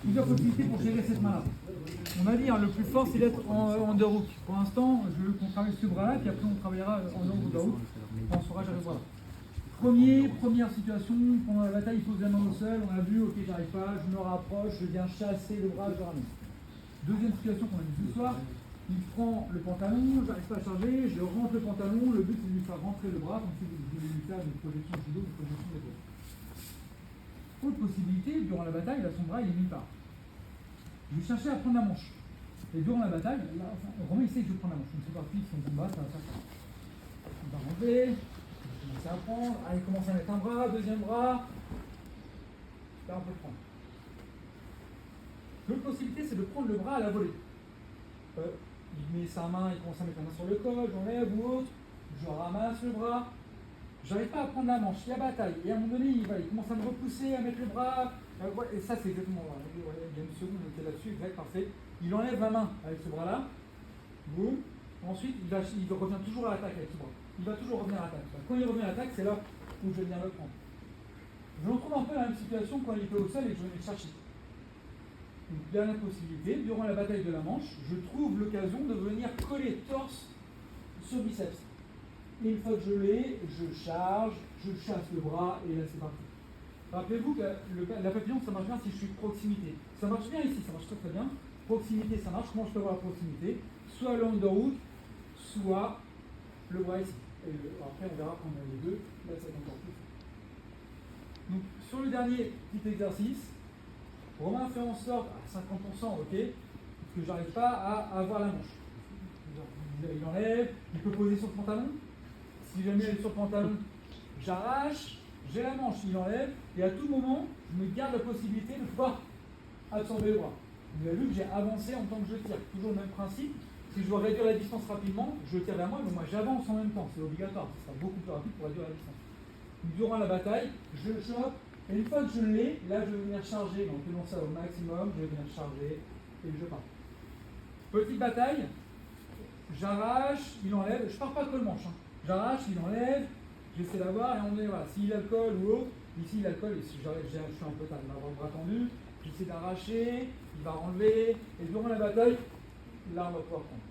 Plusieurs possibilités pour gérer cette main-là. On a dit, le plus fort, c'est d'être en underhook. Pour l'instant, je veux qu'on travaille ce bras-là, puis après on travaillera en overhook. On saura gérer le bras-là. Première situation, pendant la bataille, il faut se mettre au sol. On a vu, ok, j'arrive pas, je me rapproche, je viens chasser le bras, je ramène. Deuxième situation qu'on a vue ce soir, il prend le pantalon, j'arrive pas à charger, je rentre le pantalon, le but c'est de lui faire rentrer le bras, comme si je voulais lui faire une projection judo, une projection d'épaule. Autre possibilité, durant la bataille, là, son bras il est mis part. Je vais chercher à prendre la manche. Et durant la bataille, là, Romain il sait que je prends la manche. Donc c'est parti, son combat, ça va faire ça. On va enlever, on va commencer à prendre, allez, il commence à mettre un bras, deuxième bras. Là on peut le prendre. L'autre possibilité c'est de prendre le bras à la volée. Il met sa main, il commence à mettre la main sur le col, j'enlève ou autre, je ramasse le bras. J'arrive pas à prendre la manche, il y a bataille. Et à un moment donné, il commence à me repousser, à mettre le bras. Et ça, c'est exactement. Il y a une seconde, on était là-dessus, exact, parfait. Il enlève la main avec ce bras-là. Boum. Ensuite, il revient toujours à l'attaque avec ce bras. Il va toujours revenir à l'attaque. Quand il revient à l'attaque, c'est là où je viens le prendre. Je me retrouve un peu dans la même situation quand il était au sol et que je venais le chercher. Une dernière possibilité, durant la bataille de la Manche, je trouve l'occasion de venir coller torse sur biceps. Et une fois que je l'ai, je charge, je chasse le bras et là c'est parti. Rappelez-vous que la papillon ça marche bien si je suis proximité. Ça marche bien ici, ça marche très très bien. Proximité ça marche, comment je peux avoir la proximité? Soit le underhook, soit le bras ici. Et après on verra quand on a les deux, là ça va encore plus. Donc sur le dernier petit exercice, Romain fait en sorte à 50%, ok, que j'arrive pas à avoir la manche. Il enlève, il peut poser sur le pantalon. Si jamais elle est sur le pantalon, j'arrache, j'ai la manche, il enlève, et à tout moment, je me garde la possibilité de pouvoir absorber le bras. Vous avez vu que j'ai avancé en tant que je tire. Toujours le même principe. Si je veux réduire la distance rapidement, je tire vers moi, mais moi j'avance en même temps. C'est obligatoire, ce sera beaucoup plus rapide pour réduire la distance. Durant la bataille, je chope, et une fois que je l'ai, là je vais venir charger, donc tenons ça au maximum, je vais venir charger, et je pars. Petite bataille, j'arrache, il enlève, je pars pas que le manche. J'arrache, il enlève, j'essaie d'avoir, et on est, voilà, s'il a le col ou autre, ici il a le col, et si je suis un peu tard, il va avoir le bras tendu, j'essaie d'arracher, il va enlever, et durant la bataille, là on va pouvoir prendre.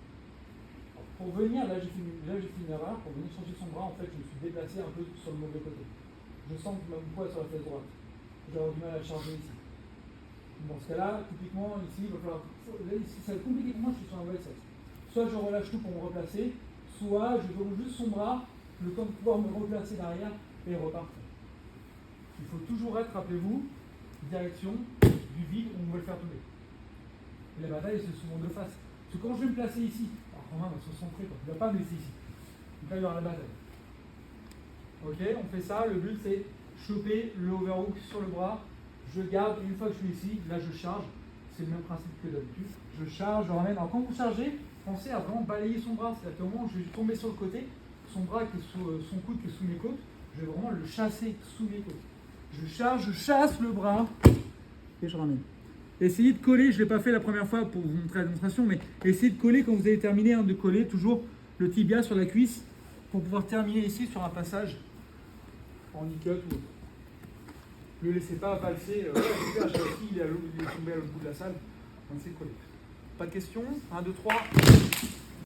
Alors, pour venir, là j'ai fait une erreur, pour venir changer son bras, en fait je me suis déplacé un peu sur le mauvais côté. Je sens que mon poids est sur la fesse droite. J'aurais du mal à charger ici. Dans ce cas-là, typiquement, ici, il va falloir. Ici, ça va être compliqué pour moi, je suis sur un web set. Soit je relâche tout pour me replacer, soit je roule juste son bras, le temps de pouvoir me replacer derrière et repartir. Il faut toujours être, rappelez-vous, direction du vide où on veut le faire tomber. Et la bataille, c'est souvent de face. Parce que quand je vais me placer ici, alors Romain va se centrer, il ne va pas me laisser ici. Donc là, il y aura la bataille. Ok, on fait ça, le but c'est choper le overhook sur le bras, je garde, et une fois que je suis ici, là je charge, c'est le même principe que d'habitude, je charge, je ramène. Alors quand vous chargez, pensez à vraiment balayer son bras, c'est-à-dire qu'au moment où je vais tomber sur le côté, son bras qui est sous son coude qui est sous mes côtes, je vais vraiment le chasser sous mes côtes. Je charge, je chasse le bras, et je ramène. Essayez de coller, je ne l'ai pas fait la première fois pour vous montrer la démonstration, mais essayez de coller quand vous avez terminé, de coller toujours le tibia sur la cuisse, pour pouvoir terminer ici sur un passage en cut ou autre. Ne le laissez pas valser. Il est tombé à l'autre bout de la salle. On essaie de coller. Pas de questions 1, 2, 3.